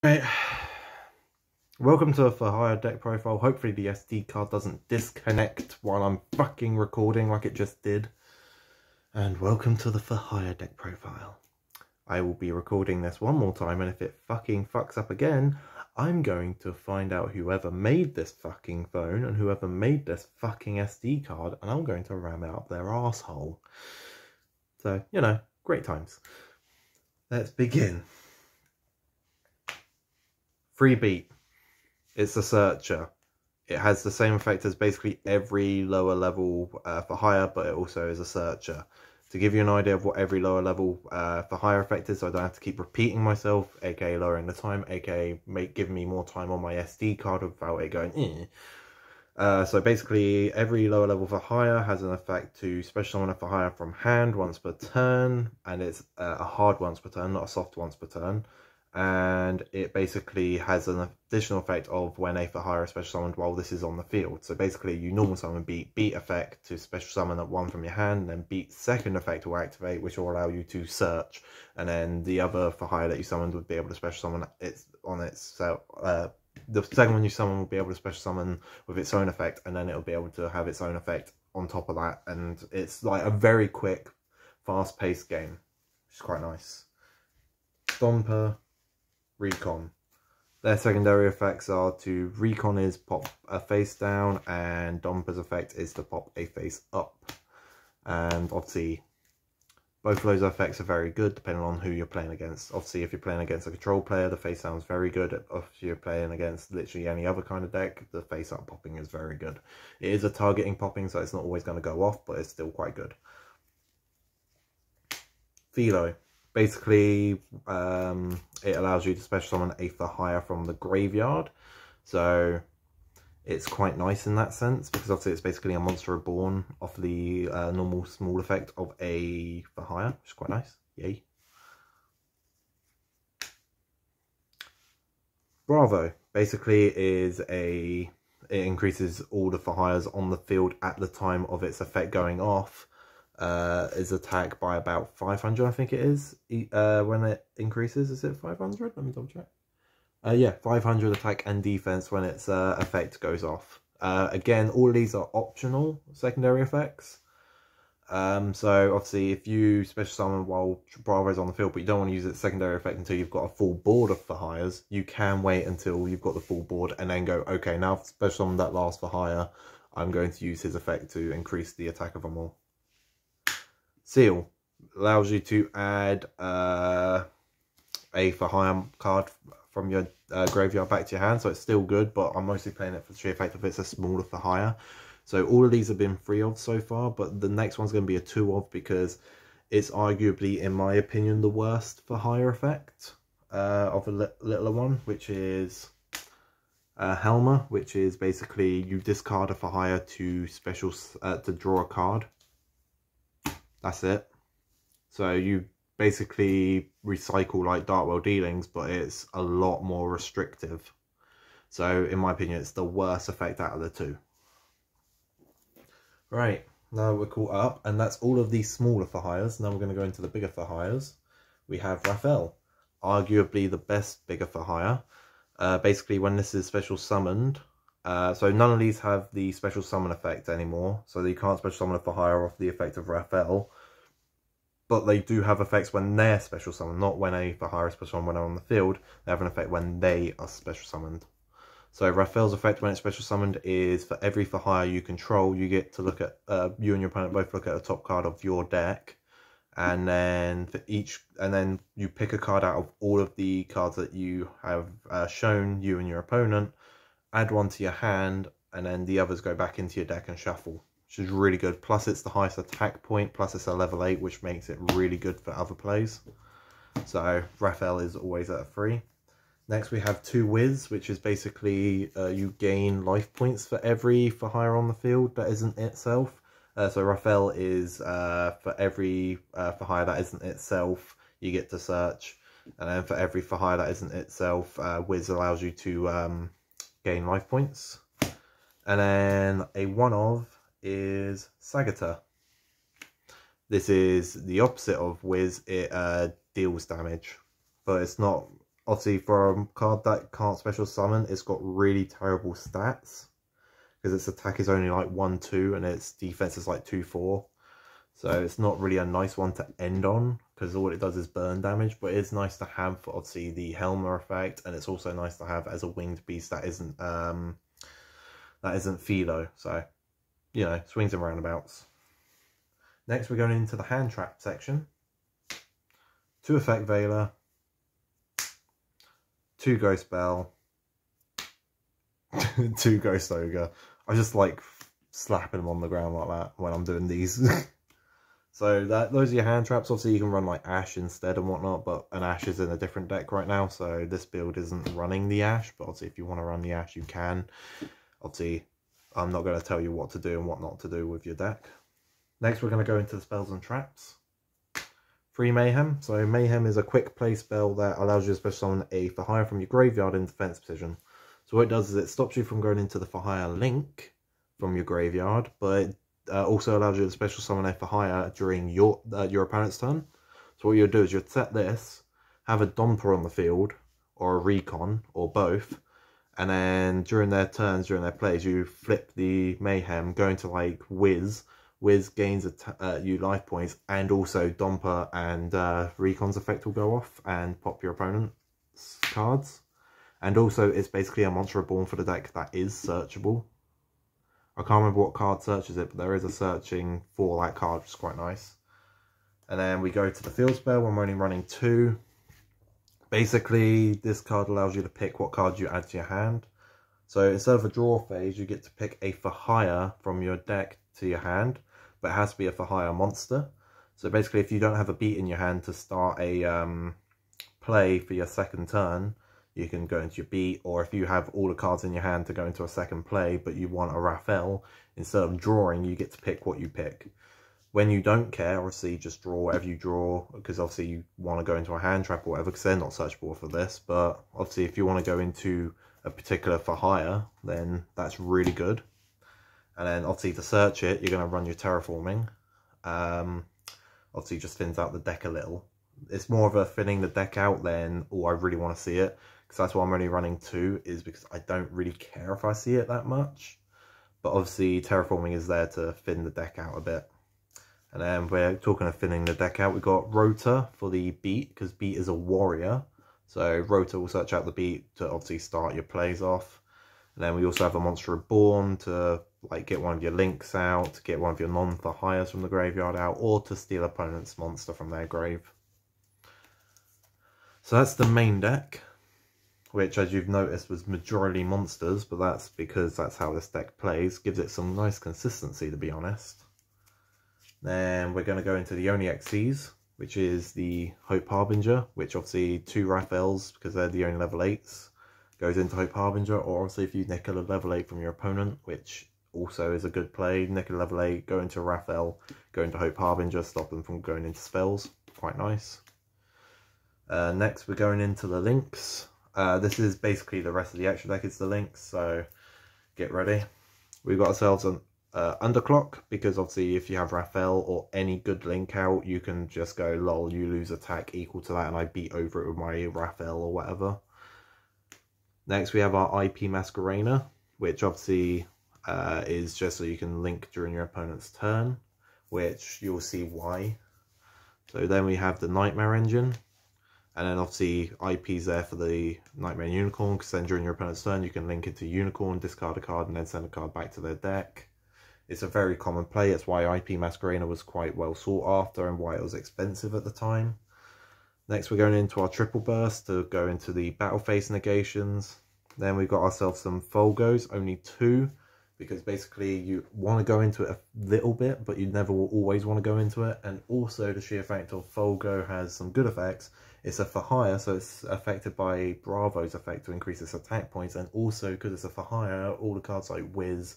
Right. Welcome to a For Hire deck profile. Hopefully the SD card doesn't disconnect while I'm fucking recording like it just did. And welcome to the For Hire deck profile. I will be recording this one more time, and if it fucking fucks up again, I'm going to find out whoever made this fucking phone and whoever made this fucking SD card, and I'm going to ram it up their asshole. So, you know, great times. Let's begin. Free beat. It's a searcher. It has the same effect as basically every lower level For Hire, but it also is a searcher. To give you an idea of what every lower level For Hire effect is, so I don't have to keep repeating myself, aka lowering the time, aka giving me more time on my SD card without it going so basically every lower level For Hire has an effect to special summon a For Hire from hand once per turn, and it's a hard once per turn, not a soft once per turn. And it basically has an additional effect of when a For Hire is special summoned while this is on the field. So basically you normal summon beat effect to special summon at one from your hand, and then beat second effect will activate, which will allow you to search, and then the other For Hire that you summoned would be able to special summon its on its so the second one you summon will be able to special summon with its own effect, and then it'll be able to have its own effect on top of that, and it's like a very quick, fast-paced game, which is quite nice. Domper, Recon. Their secondary effects are to Recon is pop a face down, and Domper's effect is to pop a face up. And obviously, both of those effects are very good depending on who you're playing against. Obviously, if you're playing against a control player, the face down is very good. If you're playing against literally any other kind of deck, the face up popping is very good. It is a targeting popping, so it's not always going to go off, but it's still quite good. Philo. Basically, it allows you to special summon a For Hire from the graveyard. So it's quite nice in that sense, because obviously it's basically a monster reborn off the normal small effect of a For Hire, which is quite nice. Yay. Bravo. Basically it increases all the For Hires on the field at the time of its effect going off. Is attack by about 500, I think it is, when it increases. Is it 500? Let me double check. Yeah, 500 attack and defense when its effect goes off. Again, all of these are optional secondary effects. So obviously if you special summon while Bravo is on the field, but you don't want to use its secondary effect until you've got a full board of For Hires, you can wait until you've got the full board and then go, okay, now I've special summoned that last For Hire, I'm going to use his effect to increase the attack of them all. Seal allows you to add a For Hire card from your graveyard back to your hand, so it's still good, but I'm mostly playing it for the sheer fact of it's a smaller For Hire. So all of these have been 3 of so far, but the next one's going to be a 2 of, because it's arguably, in my opinion, the worst For Hire effect of a littler one, which is Helmer, which is basically you discard a For Hire to to draw a card. That's it. So you basically recycle like Darkworld Dealings, but it's a lot more restrictive. So in my opinion, it's the worst effect out of the 2. Right, now we're caught up, and that's all of these smaller For Hires. Now we're going to go into the bigger For Hires. We have Raphael, arguably the best bigger For Hire. Basically, when this is special summoned, so none of these have the special summon effect anymore, so you can't special summon a For Hire off the effect of Raphael. But they do have effects when they're special summoned, not when a For Hire is special summoned when they're on the field. They have an effect when they are special summoned. So Raphael's effect when it's special summoned is for every For Hire you control, you get to look at, you and your opponent both look at the top card of your deck. And then for each, and then you pick a card out of all of the cards that you have shown, you and your opponent, add one to your hand, and then the others go back into your deck and shuffle, which is really good. Plus it's the highest attack point, plus it's a level 8, which makes it really good for other plays. So Raphael is always at a 3. Next we have 2 Wiz, which is basically you gain life points for every For Hire on the field that isn't itself. So Raphael is for every For Hire that isn't itself, you get to search. And then for every For Hire that isn't itself, Wiz allows you to gain life points. And then a 1 of is Sagata. This is the opposite of Wiz. It deals damage, but it's not obviously for a card that can't special summon, it's got really terrible stats. Because its attack is only like 1-2 and its defense is like 2-4. So it's not really a nice one to end on, because all it does is burn damage. But it's nice to have for obviously the Helmer effect, and it's also nice to have as a winged beast that isn't Philo. So, you know, swings and roundabouts. Next we're going into the hand trap section. 2 Effect Veiler, 2 Ghost Bell, 2 Ghost Ogre. I just like slapping them on the ground like that when I'm doing these. So those are your hand traps. Obviously you can run like Ash instead and whatnot, but an Ash is in a different deck right now, so this build isn't running the Ash. But obviously if you want to run the Ash, you can. Obviously I'm not going to tell you what to do and what not to do with your deck. Next we're going to go into the spells and traps. 3 Mayhem. So Mayhem is a quick play spell that allows you to special summon a for hire from your graveyard in defense position. So what it does is it stops you from going into the for hire link from your graveyard, but also allows you to special summon a for hire during your opponent's turn. So what you'll do is you'll set this, have a Domper on the field, or a Recon, or both, and then during their turns, during their plays, you flip the Mayhem, go into like Wiz. Wiz gains you life points, and also Domper and Recon's effect will go off and pop your opponent's cards. And also it's basically a Monster Reborn for the deck that is searchable. I can't remember what card searches it, but there is a searching for that card, which is quite nice. And then we go to the field spell when we're only running 2. Basically, this card allows you to pick what card you add to your hand. So instead of a draw phase, you get to pick a for hire from your deck to your hand, but it has to be a for hire monster. So basically, if you don't have a beat in your hand to start a play for your second turn, you can go into your beat, or if you have all the cards in your hand to go into a second play, but you want a Raphael, instead of drawing, you get to pick what you pick. When you don't care, obviously, just draw whatever you draw, because obviously you want to go into a hand trap or whatever, because they're not searchable for this, but obviously if you want to go into a particular for hire, then that's really good. And then obviously to search it, you're going to run your terraforming. Obviously just thins out the deck a little. It's more of a thinning the deck out than, oh, I really want to see it. Because that's why I'm only running 2, is because I don't really care if I see it that much. But obviously terraforming is there to thin the deck out a bit. And then we're talking of thinning the deck out, we've got Rota for the beat, because beat is a warrior. So Rota will search out the beat to obviously start your plays off. And then we also have a Monster Reborn to like get one of your links out, to get one of your non-for hires from the graveyard out, or to steal opponent's monster from their grave. So that's the main deck, which as you've noticed was majority monsters, but that's because that's how this deck plays. Gives it some nice consistency, to be honest. Then we're going to go into the only XCs, which is the Hope Harbinger, which obviously 2 Raphaels, because they're the only level 8s, goes into Hope Harbinger, or obviously if you nick a level 8 from your opponent, which also is a good play, nick a level 8, go into Raphael, go into Hope Harbinger, stop them from going into spells. Quite nice. Next we're going into the links. This is basically the rest of the extra deck, it's the links, so get ready. We've got ourselves an Underclock, because obviously if you have Raphael or any good link out, you can just go, lol, you lose attack equal to that and I beat over it with my Raphael or whatever. Next we have our IP Masquerena, which obviously is just so you can link during your opponent's turn, which you'll see why. So then we have the Nightmare Engine. And then obviously IP's there for the Nightmare Unicorn, because then during your opponent's turn you can link it to Unicorn, discard a card, and then send a card back to their deck. It's a very common play, it's why IP Masquerena was quite well sought after and why it was expensive at the time. Next we're going into our Triple Burst to go into the Battle Phase negations. Then we've got ourselves some Folgos, only 2, because basically you want to go into it a little bit, but you never will always want to go into it. And also the sheer fact of Folgo has some good effects. It's a for hire, so it's affected by Bravo's effect to increase its attack points, and also because it's a for hire, all the cards like Wiz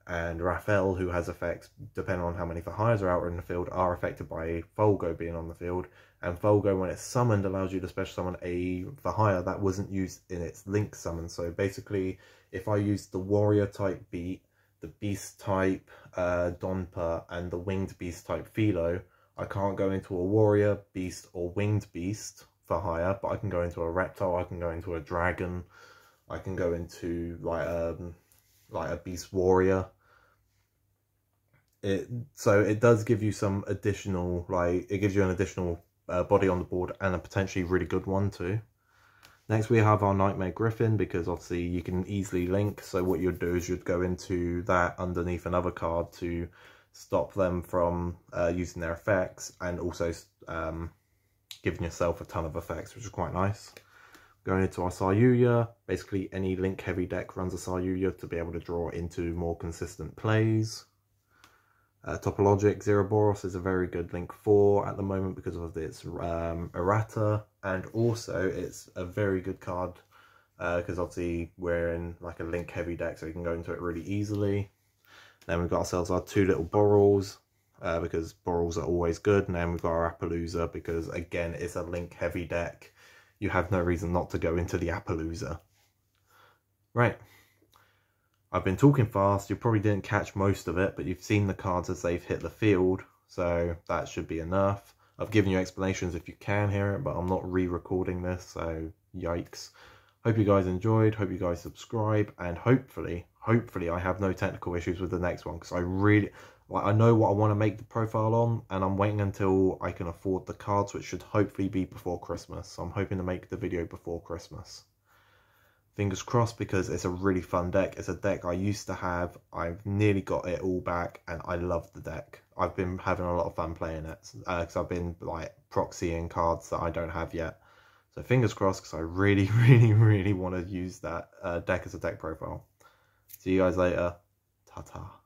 and Raphael, who has effects depending on how many for hires are out in the field, are affected by Folgo being on the field. And Folgo, when it's summoned, allows you to special summon a for hire that wasn't used in its link summon. So basically, if I use the warrior type beat, the beast type Donper, and the winged beast type Philo, I can't go into a warrior, beast, or winged beast for hire, but I can go into a reptile, I can go into a dragon, I can go into like a beast warrior. So it does give you some additional, like, it gives you an additional body on the board, and a potentially really good one too. Next we have our Nightmare Griffin, because obviously you can easily link, so what you'd do is you'd go into that underneath another card to stop them from using their effects, and also giving yourself a ton of effects, which is quite nice. Going into our Saryuya, basically any link heavy deck runs a Saryuya to be able to draw into more consistent plays. Topologic Zeroboros is a very good link 4 at the moment because of its errata, and also it's a very good card because obviously we're in like a link heavy deck, so you can go into it really easily. Then we've got ourselves our 2 little Borals because Borals are always good, and then we've got our Appaloosa because again it's a link heavy deck. You have no reason not to go into the Appaloosa. Right. I've been talking fast, you probably didn't catch most of it, but you've seen the cards as they've hit the field, so that should be enough. I've given you explanations if you can hear it, but I'm not re-recording this, so yikes. Hope you guys enjoyed, hope you guys subscribe, and hopefully I have no technical issues with the next one, because I really, like, I know what I want to make the profile on, and I'm waiting until I can afford the cards, which should hopefully be before Christmas, so I'm hoping to make the video before Christmas. Fingers crossed, because it's a really fun deck. It's a deck I used to have. I've nearly got it all back, and I love the deck. I've been having a lot of fun playing it because I've been like proxying cards that I don't have yet. So fingers crossed, because I really, really want to use that deck as a deck profile. See you guys later. Ta-ta.